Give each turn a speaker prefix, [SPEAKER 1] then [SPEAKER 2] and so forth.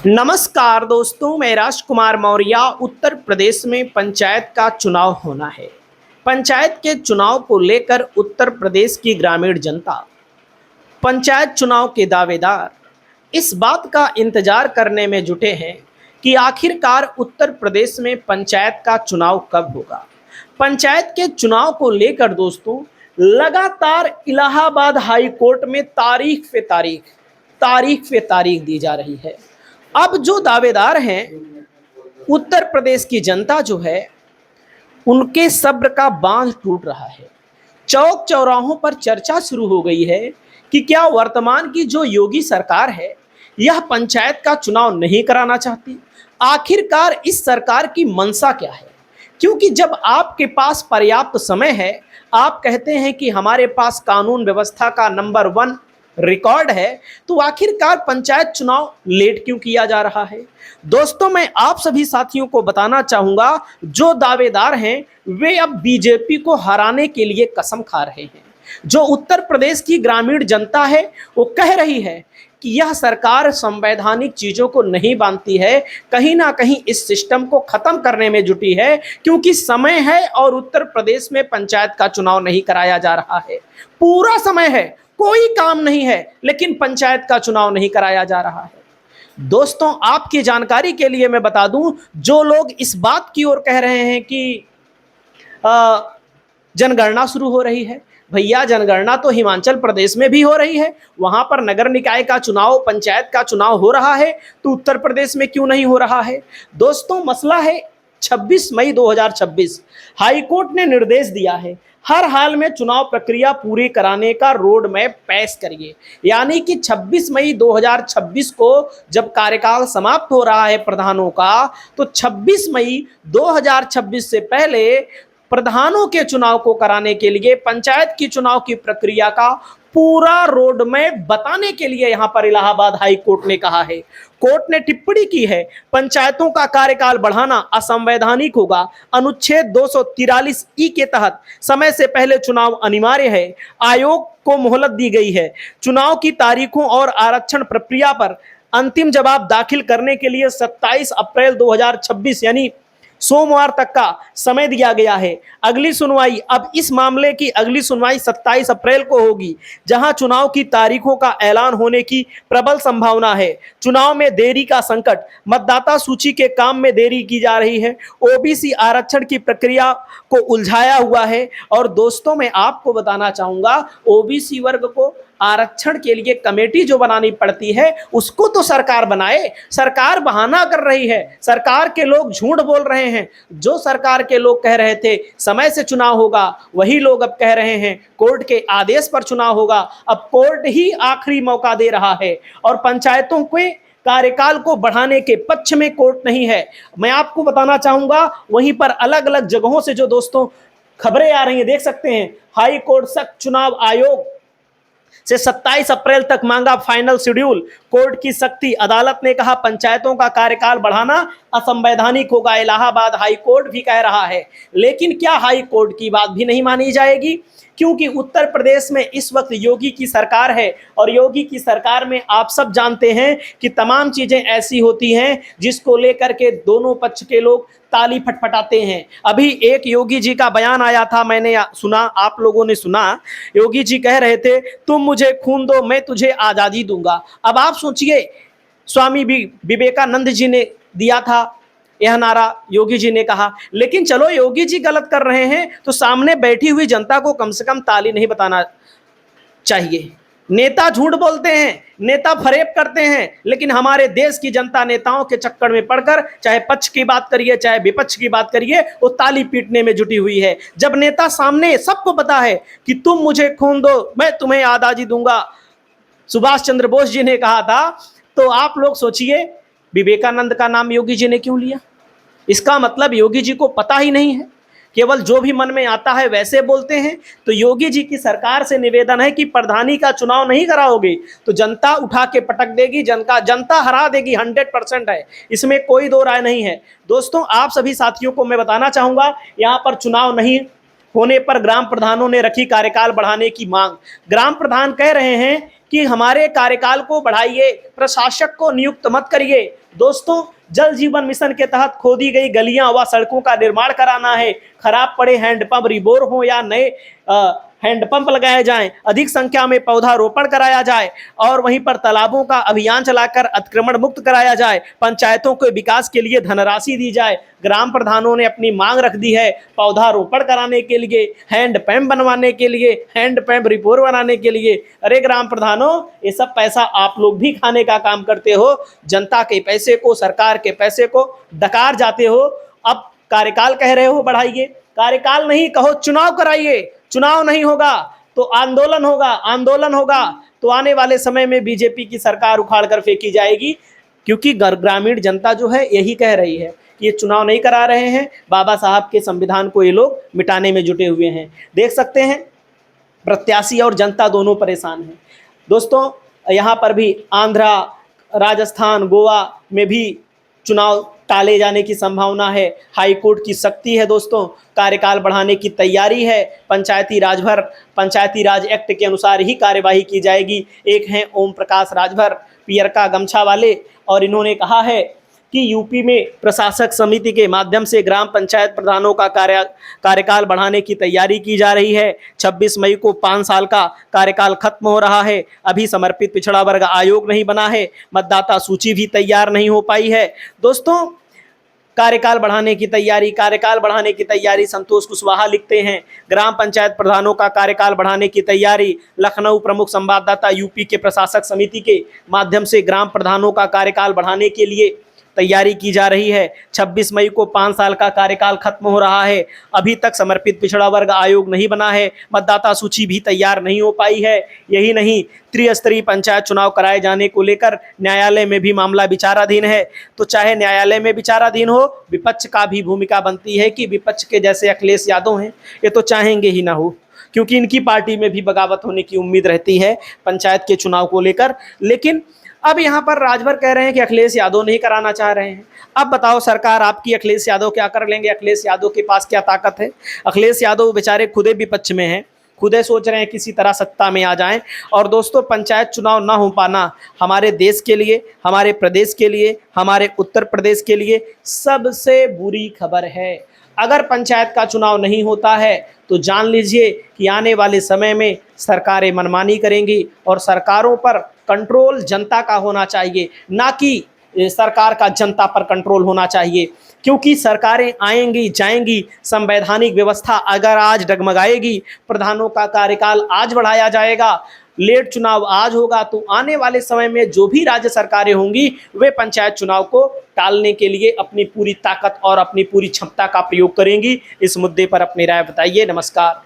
[SPEAKER 1] नमस्कार दोस्तों, मैं राजकुमार मौर्य। उत्तर प्रदेश में पंचायत का चुनाव होना है। पंचायत के चुनाव को लेकर उत्तर प्रदेश की ग्रामीण जनता, पंचायत चुनाव के दावेदार इस बात का इंतजार करने में जुटे हैं कि आखिरकार उत्तर प्रदेश में पंचायत का चुनाव कब होगा। पंचायत के चुनाव को लेकर दोस्तों लगातार इलाहाबाद हाई कोर्ट में तारीख पे तारीख दी जा रही है। अब जो दावेदार हैं, उत्तर प्रदेश की जनता जो है, उनके सब्र का बांध टूट रहा है। चौक चौराहों पर चर्चा शुरू हो गई है कि क्या वर्तमान की जो योगी सरकार है, यह पंचायत का चुनाव नहीं कराना चाहती। आखिरकार इस सरकार की मंशा क्या है? क्योंकि जब आपके पास पर्याप्त समय है, आप कहते हैं कि हमारे पास कानून व्यवस्था का नंबर 1 रिकॉर्ड है, तो आखिरकार पंचायत चुनाव लेट क्यों किया जा रहा है? दोस्तों, मैं आप सभी साथियों को बताना चाहूंगा, जो दावेदार हैं वे अब बीजेपी को हराने के लिए कसम खा रहे हैं। जो उत्तर प्रदेश की ग्रामीण जनता है, वो कह रही है कि यह सरकार संवैधानिक चीजों को नहीं मानती है, कहीं ना कहीं इस सिस्टम को खत्म करने में जुटी है, क्योंकि समय है और उत्तर प्रदेश में पंचायत का चुनाव नहीं कराया जा रहा है। पूरा समय है, कोई काम नहीं है, लेकिन पंचायत का चुनाव नहीं कराया जा रहा है। दोस्तों, आपकी जानकारी के लिए मैं बता दूं, जो लोग इस बात की ओर कह रहे हैं कि जनगणना शुरू हो रही है, भैया जनगणना तो हिमाचल प्रदेश में भी हो रही है, वहां पर नगर निकाय का चुनाव, पंचायत का चुनाव हो रहा है, तो उत्तर प्रदेश में क्यों नहीं हो रहा है? दोस्तों, मसला है 26 मई 2026 हाई कोर्ट ने निर्देश दिया है, हर हाल में चुनाव प्रक्रिया पूरी कराने का रोड मैप पेश करिए। यानी कि 26 मई 2026 को जब कार्यकाल समाप्त हो रहा है प्रधानों का, तो 26 मई 2026 से पहले प्रधानों के चुनाव को कराने के लिए पंचायत की चुनाव की प्रक्रिया का पूरा रोड मैप बताने के लिए यहां पर इलाहाबाद हाई कोर्ट ने कहा है। कोर्ट ने टिप्पणी की है, पंचायतों का कार्यकाल बढ़ाना असंवैधानिक होगा। अनुच्छेद 243 के तहत समय से पहले चुनाव अनिवार्य है। आयोग को मोहलत दी गई है। चुनाव की तारीखों और आरक्षण प्रक्रिया पर अंतिम जवाब दाखिल करने के लिए 27 अप्रैल 2026 यानी सोमवार तक का समय दिया गया है। अगली सुनवाई, अब इस मामले की अगली सुनवाई 27 अप्रैल को होगी, जहां चुनाव की तारीखों का ऐलान होने की प्रबल संभावना है। चुनाव में देरी का संकट, मतदाता सूची के काम में देरी की जा रही है, ओबीसी आरक्षण की प्रक्रिया को उलझाया हुआ है। और दोस्तों, मैं आपको बताना चाहूंगा, ओबीसी वर्ग को आरक्षण के लिए कमेटी जो बनानी पड़ती है, उसको तो सरकार बनाए। सरकार बहाना कर रही है, सरकार के लोग झूठ बोल रहे हैं। जो सरकार के लोग कह रहे थे समय से चुनाव होगा, वही लोग अब कह रहे हैं कोर्ट के आदेश पर चुनाव होगा। अब कोर्ट ही आखिरी मौका दे रहा है और पंचायतों के कार्यकाल को बढ़ाने के पक्ष में कोर्ट नहीं है। मैं आपको बताना चाहूंगा, वहीं पर अलग अलग जगहों से जो दोस्तों खबरें आ रही हैं, देख सकते हैं, हाई कोर्ट सख्त, चुनाव आयोग से 27 अप्रैल तक मांगा फाइनल शेड्यूल। कोर्ट की सख्ती, अदालत ने कहा पंचायतों का कार्यकाल बढ़ाना असंवैधानिक होगा। इलाहाबाद हाई कोर्ट भी कह रहा है, लेकिन क्या हाई कोर्ट की बात भी नहीं मानी जाएगी? क्योंकि उत्तर प्रदेश में इस वक्त योगी की सरकार है और योगी की सरकार में आप सब जानते हैं कि तमाम चीजें ऐसी होती हैं जिसको लेकर के दोनों पक्ष के लोग ताली फटफटाते हैं। अभी एक योगी जी का बयान आया था, मैंने सुना, आप लोगों ने सुना। योगी जी कह रहे थे, तुम मुझे खून दो, मैं तुझे आजादी दूंगा। अब आप सोचिए, स्वामी विवेकानंद जी ने दिया था यह नारा, योगी जी ने कहा। लेकिन चलो, योगी जी गलत कर रहे हैं तो सामने बैठी हुई जनता को कम से कम ताली नहीं बताना चाहिए। नेता झूठ बोलते हैं, नेता फरेब करते हैं, लेकिन हमारे देश की जनता नेताओं के चक्कर में पड़कर, चाहे पक्ष की बात करिए चाहे विपक्ष की बात करिए, वो ताली पीटने में जुटी हुई है। जब नेता सामने सबको पता है कि तुम मुझे खून दो, मैं तुम्हें आजादी दूंगा, सुभाष चंद्र बोस जी ने कहा था, तो आप लोग सोचिए विवेकानंद का नाम योगी जी ने क्यों लिया? इसका मतलब योगी जी को पता ही नहीं है, केवल जो भी मन में आता है वैसे बोलते हैं। तो योगी जी की सरकार से निवेदन है कि प्रधानी का चुनाव नहीं कराओगे तो जनता उठा के पटक देगी, जनता हरा देगी, 100% है, इसमें कोई दो राय नहीं है। दोस्तों, आप सभी साथियों को मैं बताना चाहूंगा, यहाँ पर चुनाव नहीं होने पर ग्राम प्रधानों ने रखी कार्यकाल बढ़ाने की मांग। ग्राम प्रधान कह रहे हैं कि हमारे कार्यकाल को बढ़ाइए, प्रशासक को नियुक्त मत करिए। दोस्तों, जल जीवन मिशन के तहत खोदी गई गलियां व सड़कों का निर्माण कराना है। खराब पड़े हैंडपंप रिबोर हो या नए हैंडपंप लगाए जाएं, अधिक संख्या में पौधारोपण कराया जाए और वहीं पर तालाबों का अभियान चलाकर अतिक्रमण मुक्त कराया जाए। पंचायतों के विकास के लिए धनराशि दी जाए। ग्राम प्रधानों ने अपनी मांग रख दी है पौधारोपण कराने के लिए, हैंडपंप बनवाने के लिए, हैंडपंप रिबोर बनाने के लिए। अरे ग्राम प्रधानों, ये सब पैसा आप लोग भी खाने का काम करते हो, जनता के पैसे को, सरकार के पैसे को डकार जाते हो। अब कार्यकाल कह रहे हो बढ़ाइए, कार्यकाल नहीं कहो चुनाव कराइए। चुनाव नहीं होगा तो आंदोलन होगा, आंदोलन होगा तो आने वाले समय में बीजेपी की सरकार उखाड़ कर फेंकी जाएगी। क्योंकि ग्रामीण जनता जो है यही कह रही है कि ये चुनाव नहीं करा रहे हैं, बाबा साहब के संविधान को ये लोग मिटाने में जुटे हुए हैं। देख सकते हैं प्रत्याशी और जनता दोनों परेशान हैं। दोस्तों, यहाँ पर भी आंध्रा, राजस्थान, गोवा में भी चुनाव टाले जाने की संभावना है। हाई कोर्ट की सख्ती है दोस्तों, कार्यकाल बढ़ाने की तैयारी है। पंचायती राज एक्ट के अनुसार ही कार्यवाही की जाएगी। एक हैं ओम प्रकाश राजभर, पियर का गमछा वाले, और इन्होंने कहा है कि यूपी में प्रशासक समिति के माध्यम से ग्राम पंचायत प्रधानों का कार्यकाल बढ़ाने की तैयारी की जा रही है। 26 मई को 5 साल का कार्यकाल खत्म हो रहा है। अभी समर्पित पिछड़ा वर्ग आयोग नहीं बना है, मतदाता सूची भी तैयार नहीं हो पाई है। दोस्तों, कार्यकाल बढ़ाने की तैयारी संतोष कुशवाहा लिखते हैं। ग्राम पंचायत प्रधानों का कार्यकाल बढ़ाने की तैयारी, लखनऊ प्रमुख संवाददाता, यूपी के प्रशासक समिति के माध्यम से ग्राम प्रधानों का कार्यकाल बढ़ाने के लिए तैयारी की जा रही है। 26 मई को 5 साल का कार्यकाल खत्म हो रहा है। अभी तक समर्पित पिछड़ा वर्ग आयोग नहीं बना है, मतदाता सूची भी तैयार नहीं हो पाई है। यही नहीं, त्रिस्तरीय पंचायत चुनाव कराए जाने को लेकर न्यायालय में भी मामला विचाराधीन है। तो चाहे न्यायालय में विचाराधीन हो, विपक्ष का भी भूमिका बनती है कि विपक्ष के जैसे अखिलेश यादव हैं, ये तो चाहेंगे ही ना हो, क्योंकि इनकी पार्टी में भी बगावत होने की उम्मीद रहती है पंचायत के चुनाव को लेकर। लेकिन अब यहाँ पर राजभर कह रहे हैं कि अखिलेश यादव नहीं कराना चाह रहे हैं। अब बताओ सरकार आपकी, अखिलेश यादव क्या कर लेंगे? अखिलेश यादव के पास क्या ताकत है? अखिलेश यादव बेचारे खुदे विपक्ष में हैं, खुदे सोच रहे हैं किसी तरह सत्ता में आ जाएं। और दोस्तों, पंचायत चुनाव ना हो पाना हमारे देश के लिए, हमारे प्रदेश के लिए, हमारे उत्तर प्रदेश के लिए सबसे बुरी खबर है। अगर पंचायत का चुनाव नहीं होता है तो जान लीजिए कि आने वाले समय में सरकारें मनमानी करेंगी और सरकारों पर कंट्रोल जनता का होना चाहिए, ना कि सरकार का जनता पर कंट्रोल होना चाहिए। क्योंकि सरकारें आएंगी जाएंगी, संवैधानिक व्यवस्था अगर आज डगमगाएगी, प्रधानों का कार्यकाल आज बढ़ाया जाएगा, लेट चुनाव आज होगा, तो आने वाले समय में जो भी राज्य सरकारें होंगी वे पंचायत चुनाव को टालने के लिए अपनी पूरी ताकत और अपनी पूरी क्षमता का प्रयोग करेंगी। इस मुद्दे पर अपनी राय बताइए। नमस्कार।